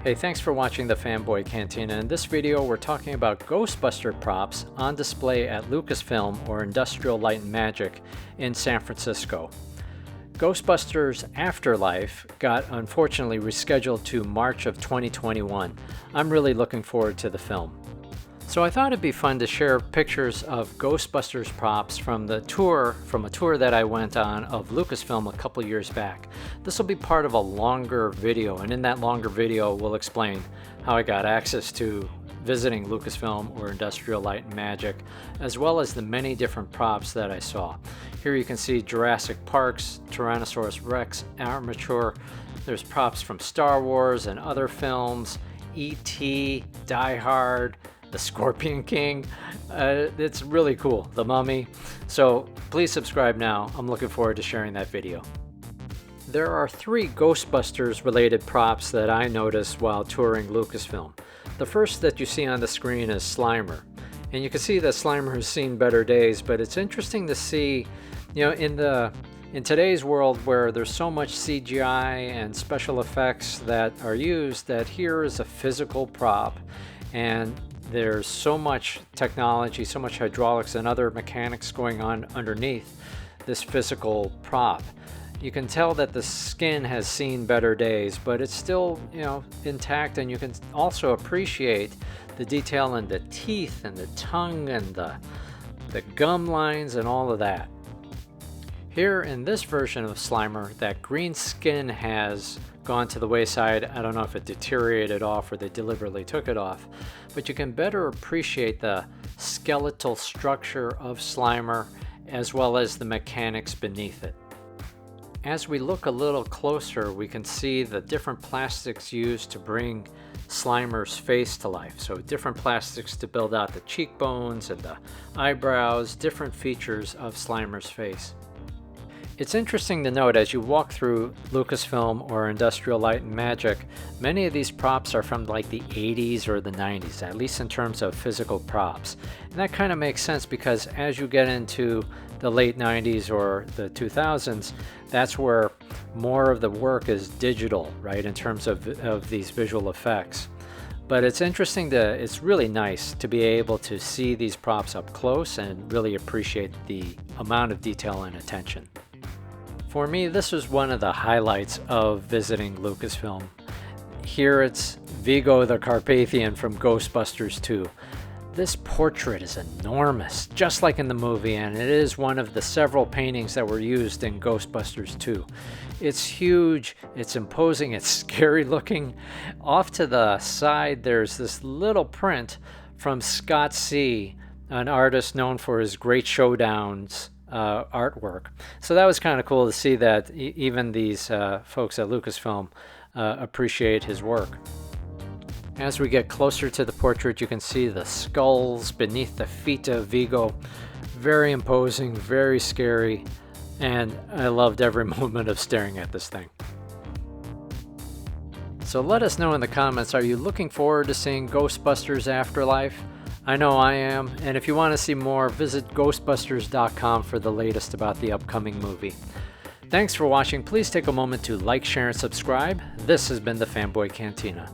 Hey, thanks for watching the Fanboy Cantina. In this video, we're talking about Ghostbuster props on display at Lucasfilm or Industrial Light and Magic in San Francisco. Ghostbusters Afterlife got unfortunately rescheduled to March of 2021. I'm really looking forward to the film. So I thought it'd be fun to share pictures of Ghostbusters props from a tour that I went on of Lucasfilm a couple years back. This will be part of a longer video, and in that longer video we'll explain how I got access to visiting Lucasfilm or Industrial Light and Magic, as well as the many different props that I saw. Here you can see Jurassic Park's Tyrannosaurus Rex armature. There's props from Star Wars and other films, E.T., Die Hard, the Scorpion King. It's really cool. The Mummy. So please subscribe now. I'm looking forward to sharing that video. There are 3 Ghostbusters related props that I noticed while touring Lucasfilm. The first that you see on the screen is Slimer. And you can see that Slimer has seen better days, but it's interesting to see, in today's world where there's so much CGI and special effects that are used, that here is a physical prop, and there's so much technology, so much hydraulics and other mechanics going on underneath this physical prop. You can tell that the skin has seen better days, but it's still, intact, and you can also appreciate the detail in the teeth and the tongue and the gum lines and all of that. Here in this version of Slimer, that green skin has gone to the wayside. I don't know if it deteriorated off or they deliberately took it off, but you can better appreciate the skeletal structure of Slimer as well as the mechanics beneath it. As we look a little closer, we can see the different plastics used to bring Slimer's face to life. So different plastics to build out the cheekbones and the eyebrows, different features of Slimer's face. It's interesting to note as you walk through Lucasfilm or Industrial Light and Magic, many of these props are from like the 80s or the 90s, at least in terms of physical props. And that kind of makes sense because as you get into the late 90s or the 2000s, that's where more of the work is digital, right, in terms of these visual effects. But it's really nice to be able to see these props up close and really appreciate the amount of detail and attention. For me, this was one of the highlights of visiting Lucasfilm. Here it's Vigo the Carpathian from Ghostbusters 2. This portrait is enormous, just like in the movie, and it is one of the several paintings that were used in Ghostbusters 2. It's huge, it's imposing, it's scary looking. Off to the side, there's this little print from Scott C., an artist known for his Great Showdowns artwork. So that was kind of cool to see that even these folks at Lucasfilm appreciate his work. As we get closer to the portrait, you can see the skulls beneath the feet of Vigo. Very imposing, very scary, and I loved every moment of staring at this thing. So let us know in the comments, are you looking forward to seeing Ghostbusters Afterlife? I know I am, and if you want to see more, visit ghostbusters.com for the latest about the upcoming movie. Thanks for watching. Please take a moment to like, share, and subscribe. This has been the Fanboy Cantina.